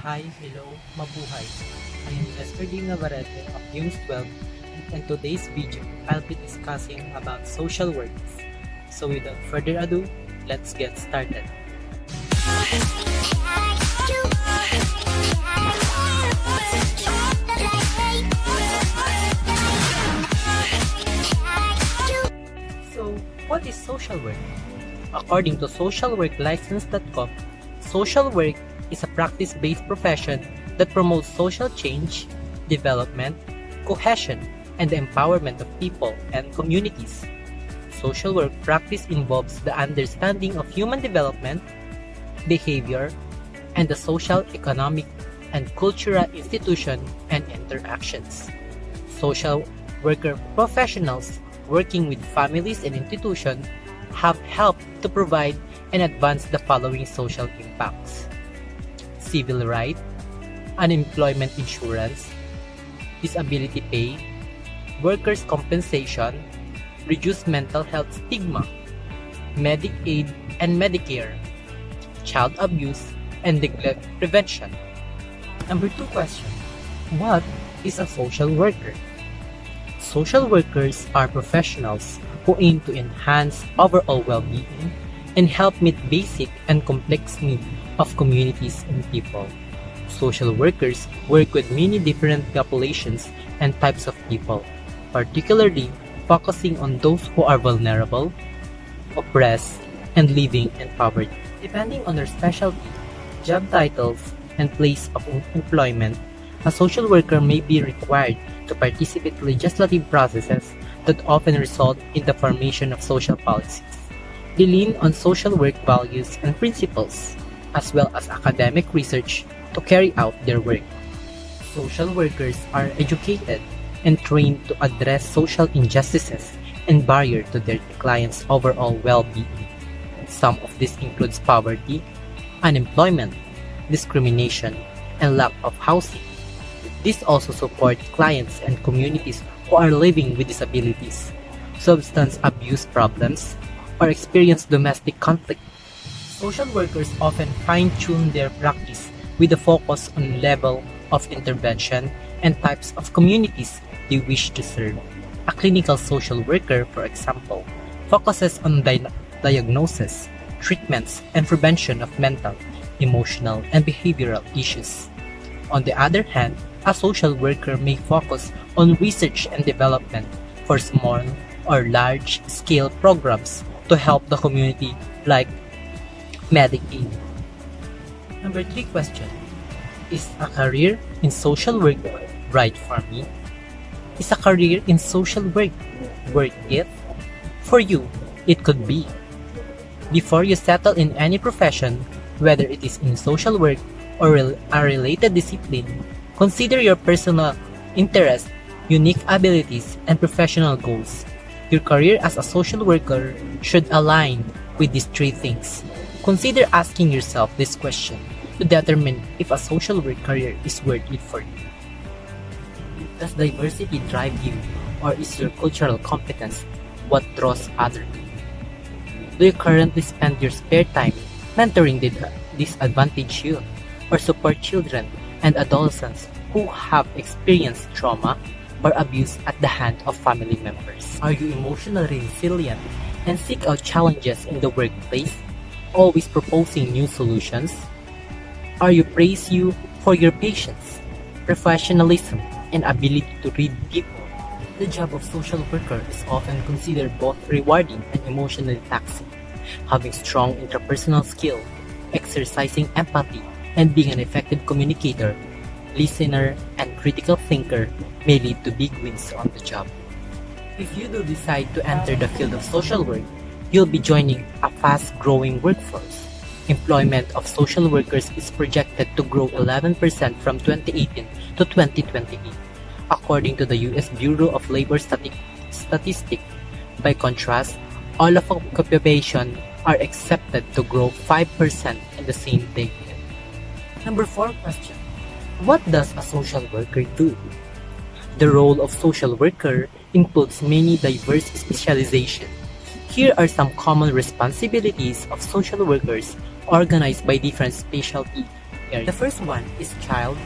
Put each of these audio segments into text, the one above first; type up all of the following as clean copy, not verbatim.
Hi, hello, mabuhay. I am Jasper Navarrete of HUMSS 12, and in today's video, I'll be discussing about social workers. So without further ado, let's get started. So, what is social work? According to socialworklicense.com, social work is a practice-based profession that promotes social change, development, cohesion, and the empowerment of people and communities. Social work practice involves the understanding of human development, behavior, and the social, economic, and cultural institution and interactions. Social worker professionals working with families and institutions have helped to provide and advance the following social impacts: civil rights, unemployment insurance, disability pay, workers' compensation, reduced mental health stigma, Medicaid and Medicare, child abuse, and neglect prevention. Number 2 question: what is a social worker? Social workers are professionals who aim to enhance overall well-being and help meet basic and complex needs of communities and people. Social workers work with many different populations and types of people, particularly focusing on those who are vulnerable, oppressed, and living in poverty. Depending on their specialty, job titles, and place of employment, a social worker may be required to participate in legislative processes that often result in the formation of social policies. They lean on social work values and principles, as well as academic research to carry out their work. Social workers are educated and trained to address social injustices and barriers to their clients' overall well-being. Some of this includes poverty, unemployment, discrimination, and lack of housing. This also supports clients and communities who are living with disabilities, substance abuse problems, or experience domestic conflict. Social workers often fine-tune their practice with a focus on level of intervention and types of communities they wish to serve. A clinical social worker, for example, focuses on diagnosis, treatments, and prevention of mental, emotional, and behavioral issues. On the other hand, a social worker may focus on research and development for small or large-scale programs to help the community, like Medicaid. Number 3 question: is a career in social work right for me? Is a career in social work worth it? For you, it could be. Before you settle in any profession, whether it is in social work or a related discipline, consider your personal interests, unique abilities, and professional goals. Your career as a social worker should align with these 3 things. Consider asking yourself this question to determine if a social work career is worth it for you. Does diversity drive you, or is your cultural competence what draws others? Do you currently spend your spare time mentoring the disadvantaged youth, or support children and adolescents who have experienced trauma or abuse at the hand of family members? Are you emotionally resilient and seek out challenges in the workplace, always proposing new solutions? Are you praise you for your patience, professionalism, and ability to read people? The job of social worker is often considered both rewarding and emotionally taxing. Having strong interpersonal skill, exercising empathy, and being an effective communicator, listener, and critical thinker may lead to big wins on the job. If you do decide to enter the field of social work, you'll be joining a fast-growing workforce. Employment of social workers is projected to grow 11% from 2018 to 2028, according to the U.S. Bureau of Labor Statistics. By contrast, all of occupation are expected to grow 5% in the same decade. Number 4 question: what does a social worker do? The role of social worker includes many diverse specializations. Here are some common responsibilities of social workers organized by different specialties. areas. The first one is child,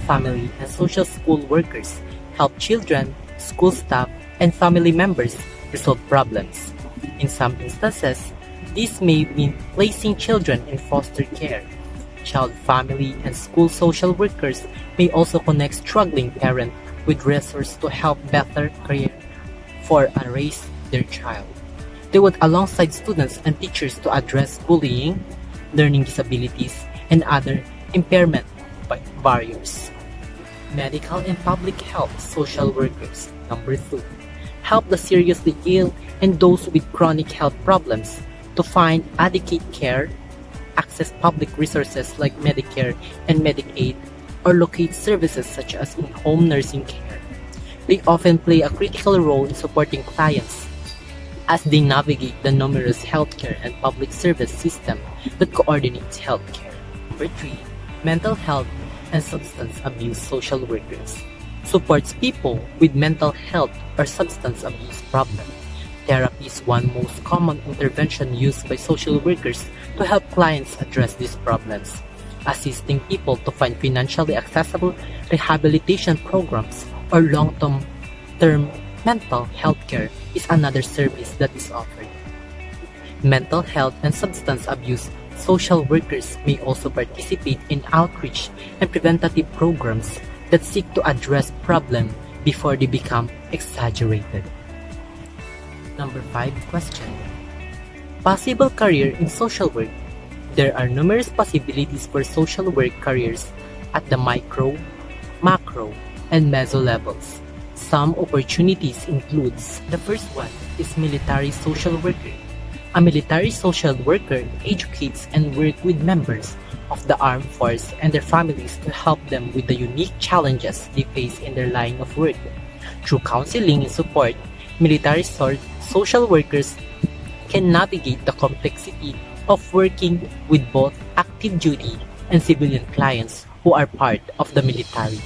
family, and social school workers help children, school staff, and family members resolve problems. In some instances, this may mean placing children in foster care. Child, family, and school social workers may also connect struggling parents with resources to help better care for and raise their child. They work alongside students and teachers to address bullying, learning disabilities, and other impairment barriers. Medical and public health social workers, number 2, help the seriously ill and those with chronic health problems to find adequate care, access public resources like Medicare and Medicaid, or locate services such as in-home nursing care. They often play a critical role in supporting clients as they navigate the numerous healthcare and public service system that coordinates healthcare. Number 3, mental health and substance abuse social workers supports people with mental health or substance abuse problems. Therapy is one most common intervention used by social workers to help clients address these problems. Assisting people to find financially accessible rehabilitation programs or long-term mental health care is another service that is offered. Mental health and substance abuse social workers may also participate in outreach and preventative programs that seek to address problems before they become exaggerated. Number 5 question. Possible career in social work. There are numerous possibilities for social work careers at the micro, macro, and meso levels. Some opportunities includes the first one is military social worker. A military social worker educates and works with members of the armed force and their families to help them with the unique challenges they face in their line of work. Through counseling and support, military social workers can navigate the complexity of working with both active duty and civilian clients who are part of the military.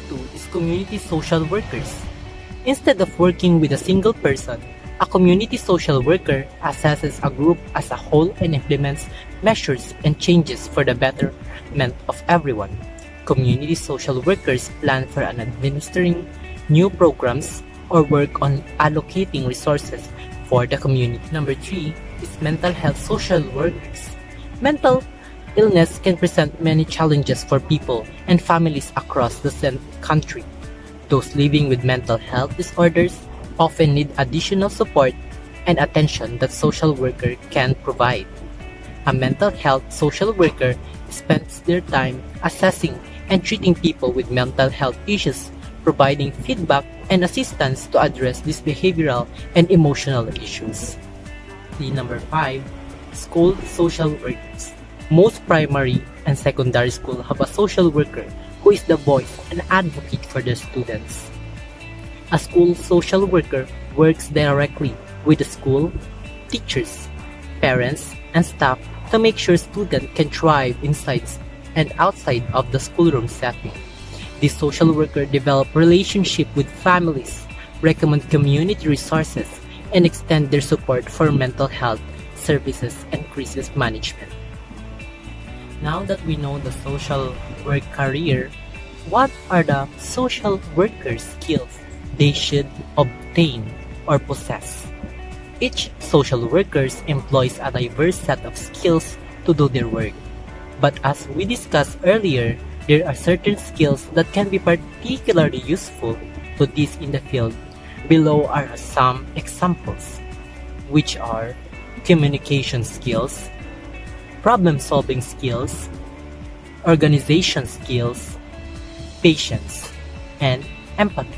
2 is community social workers. Instead of working with a single person, a community social worker assesses a group as a whole and implements measures and changes for the betterment of everyone. Community social workers plan for and administering new programs or work on allocating resources for the community. Number 3 is mental health social workers. Mental illness can present many challenges for people and families across the country. Those living with mental health disorders often need additional support and attention that social worker can provide. A mental health social worker spends their time assessing and treating people with mental health issues, providing feedback and assistance to address these behavioral and emotional issues. Number 5, school social workers. Most primary and secondary schools have a social worker who is the voice and advocate for their students. A school social worker works directly with the school, teachers, parents, and staff to make sure students can thrive inside and outside of the schoolroom setting. This social worker develop relationship with families, recommend community resources, and extend their support for mental health services and crisis management. Now that we know the social work career, what are the social worker skills they should obtain or possess? Each social worker employs a diverse set of skills to do their work. But as we discussed earlier, there are certain skills that can be particularly useful to this in the field. Below are some examples, which are communication skills, problem-solving skills, organization skills, patience, and empathy.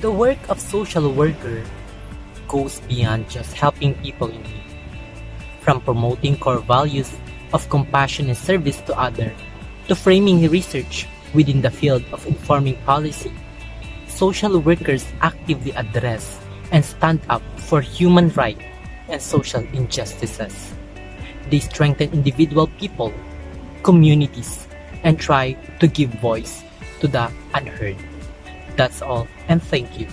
The work of social worker goes beyond just helping people in need. From promoting core values of compassion and service to others, to framing research within the field of informing policy, social workers actively address and stand up for human rights and social injustices. They strengthen individual people, communities, and try to give voice to the unheard. That's all, and thank you.